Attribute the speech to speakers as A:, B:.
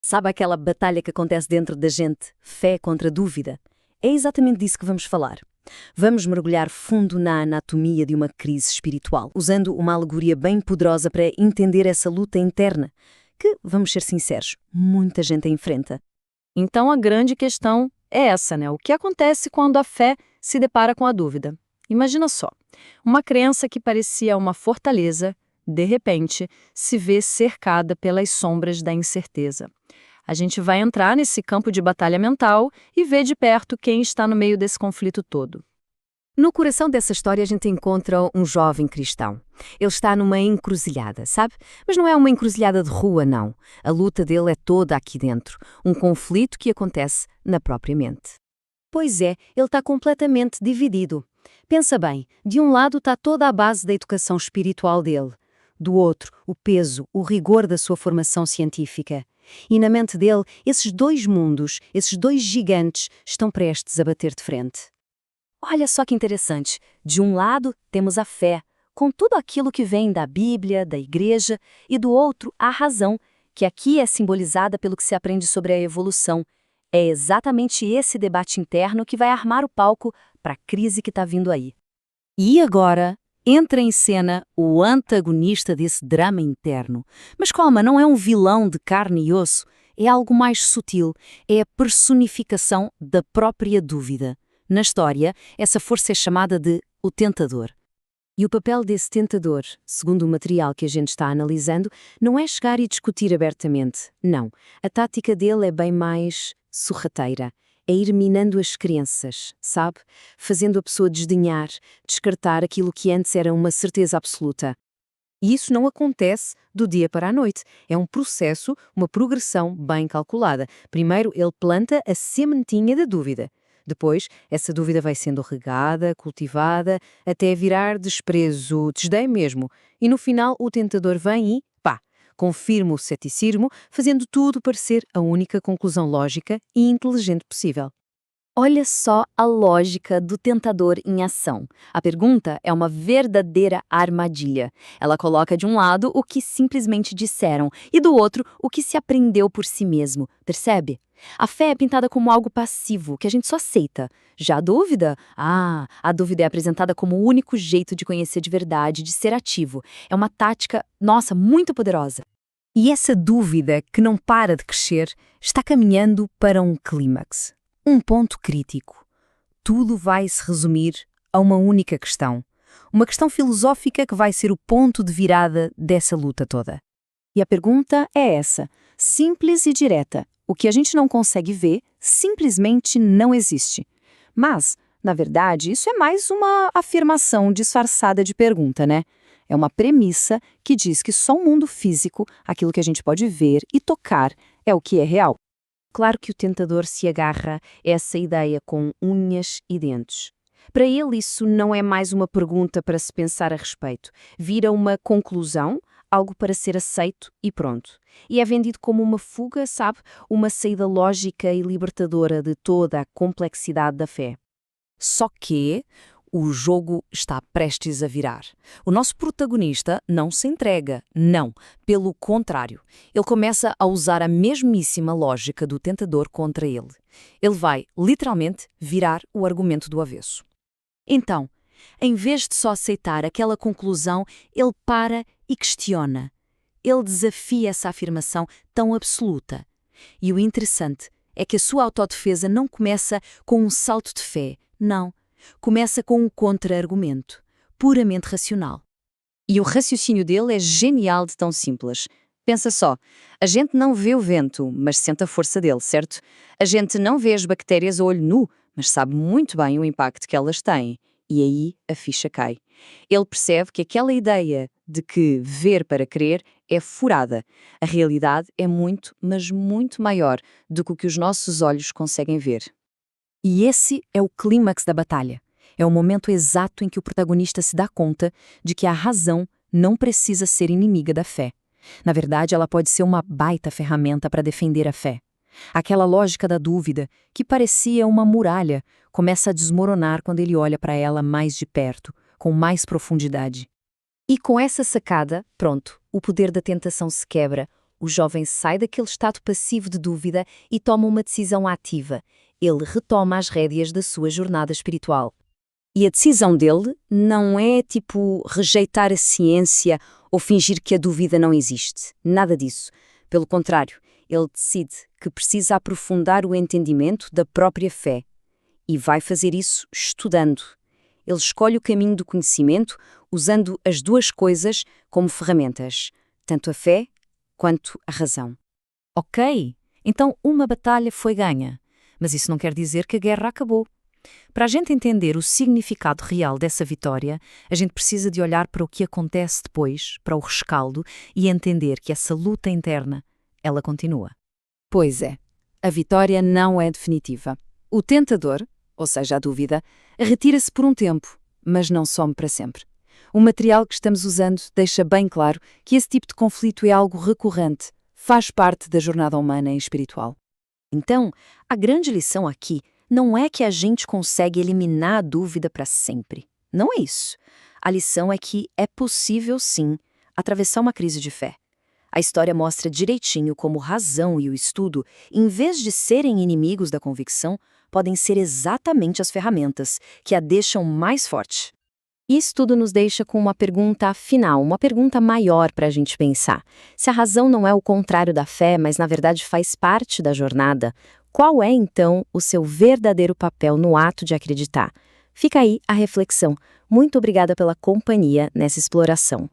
A: Sabe aquela batalha que acontece dentro da gente, fé contra dúvida? É exatamente disso que vamos falar. Vamos mergulhar fundo na anatomia de uma crise espiritual, usando uma alegoria bem poderosa para entender essa luta interna, que, vamos ser sinceros, muita gente enfrenta.
B: Então a grande questão é essa, né? O que acontece quando a fé se depara com a dúvida? Imagina só, uma crença que parecia uma fortaleza, de repente, se vê cercada pelas sombras da incerteza. A gente vai entrar nesse campo de batalha mental e ver de perto quem está no meio desse conflito todo.
A: No coração dessa história a gente encontra um jovem cristão. Ele está numa encruzilhada, sabe? Mas não é uma encruzilhada de rua, não. A luta dele é toda aqui dentro. Um conflito que acontece na própria mente.
C: Pois é, ele está completamente dividido. Pensa bem, de um lado está toda a base da educação espiritual dele. Do outro, o peso, o rigor da sua formação científica. E na mente dele, esses dois mundos, esses dois gigantes, estão prestes a bater de frente.
A: Olha só que interessante. De um lado, temos a fé, com tudo aquilo que vem da Bíblia, da Igreja, e do outro, a razão, que aqui é simbolizada pelo que se aprende sobre a evolução. É exatamente esse debate interno que vai armar o palco para a crise que está vindo aí.
C: E agora, entra em cena o antagonista desse drama interno. Mas calma, não é um vilão de carne e osso, é algo mais sutil, é a personificação da própria dúvida. Na história, essa força é chamada de o tentador.
A: E o papel desse tentador, segundo o material que a gente está analisando, não é chegar e discutir abertamente. Não. A tática dele é bem mais sorrateira. É ir minando as crenças, sabe? Fazendo a pessoa desdenhar, descartar aquilo que antes era uma certeza absoluta. E isso não acontece do dia para a noite. É um processo, uma progressão bem calculada. Primeiro, ele planta a sementinha da dúvida. Depois, essa dúvida vai sendo regada, cultivada, até virar desprezo, desdém mesmo. E no final, o tentador vem e, pá, confirma o ceticismo, fazendo tudo parecer a única conclusão lógica e inteligente possível. Olha só a lógica do tentador em ação. A pergunta é uma verdadeira armadilha. Ela coloca de um lado o que simplesmente disseram e do outro o que se aprendeu por si mesmo. Percebe? A fé é pintada como algo passivo, que a gente só aceita. Já a dúvida? A dúvida é apresentada como o único jeito de conhecer de verdade, de ser ativo. É uma tática, nossa, muito poderosa. E essa dúvida, que não para de crescer, está caminhando para um clímax. Um ponto crítico. Tudo vai se resumir a uma única questão. Uma questão filosófica que vai ser o ponto de virada dessa luta toda. E a pergunta é essa, simples e direta. O que a gente não consegue ver simplesmente não existe. Mas, na verdade, isso é mais uma afirmação disfarçada de pergunta, né? É uma premissa que diz que só o mundo físico, aquilo que a gente pode ver e tocar, é o que é real. Claro que o tentador se agarra a essa ideia com unhas e dentes. Para ele, isso não é mais uma pergunta para se pensar a respeito. Vira uma conclusão, algo para ser aceito e pronto. E é vendido como uma fuga, sabe? Uma saída lógica e libertadora de toda a complexidade da fé. Só que o jogo está prestes a virar. O nosso protagonista não se entrega, não. Pelo contrário, ele começa a usar a mesmíssima lógica do tentador contra ele. Ele vai, literalmente, virar o argumento do avesso. Então, em vez de só aceitar aquela conclusão, ele para e questiona. Ele desafia essa afirmação tão absoluta. E o interessante é que a sua autodefesa não começa com um salto de fé, não. Começa com um contra-argumento, puramente racional. E o raciocínio dele é genial de tão simples. Pensa só, a gente não vê o vento, mas sente a força dele, certo? A gente não vê as bactérias a olho nu, mas sabe muito bem o impacto que elas têm. E aí a ficha cai. Ele percebe que aquela ideia de que ver para crer é furada. A realidade é muito, mas muito maior do que o que os nossos olhos conseguem ver. E esse é o clímax da batalha. É o momento exato em que o protagonista se dá conta de que a razão não precisa ser inimiga da fé. Na verdade, ela pode ser uma baita ferramenta para defender a fé. Aquela lógica da dúvida, que parecia uma muralha, começa a desmoronar quando ele olha para ela mais de perto, com mais profundidade. E com essa sacada, pronto, o poder da tentação se quebra. O jovem sai daquele estado passivo de dúvida e toma uma decisão ativa. Ele retoma as rédeas da sua jornada espiritual. E a decisão dele não é tipo rejeitar a ciência ou fingir que a dúvida não existe. Nada disso. Pelo contrário, ele decide que precisa aprofundar o entendimento da própria fé. E vai fazer isso estudando. Ele escolhe o caminho do conhecimento usando as duas coisas como ferramentas, tanto a fé quanto a razão.
B: Ok, então uma batalha foi ganha, mas isso não quer dizer que a guerra acabou. Para a gente entender o significado real dessa vitória, a gente precisa de olhar para o que acontece depois, para o rescaldo, e entender que essa luta interna, ela continua.
A: Pois é, a vitória não é definitiva. O tentador, ou seja, a dúvida, retira-se por um tempo, mas não some para sempre. O material que estamos usando deixa bem claro que esse tipo de conflito é algo recorrente, faz parte da jornada humana e espiritual. Então, a grande lição aqui não é que a gente consegue eliminar a dúvida para sempre. Não é isso. A lição é que é possível, sim, atravessar uma crise de fé. A história mostra direitinho como razão e o estudo, em vez de serem inimigos da convicção, podem ser exatamente as ferramentas que a deixam mais forte. Isso tudo nos deixa com uma pergunta final, uma pergunta maior para a gente pensar. Se a razão não é o contrário da fé, mas na verdade faz parte da jornada, qual é então o seu verdadeiro papel no ato de acreditar? Fica aí a reflexão. Muito obrigada pela companhia nessa exploração.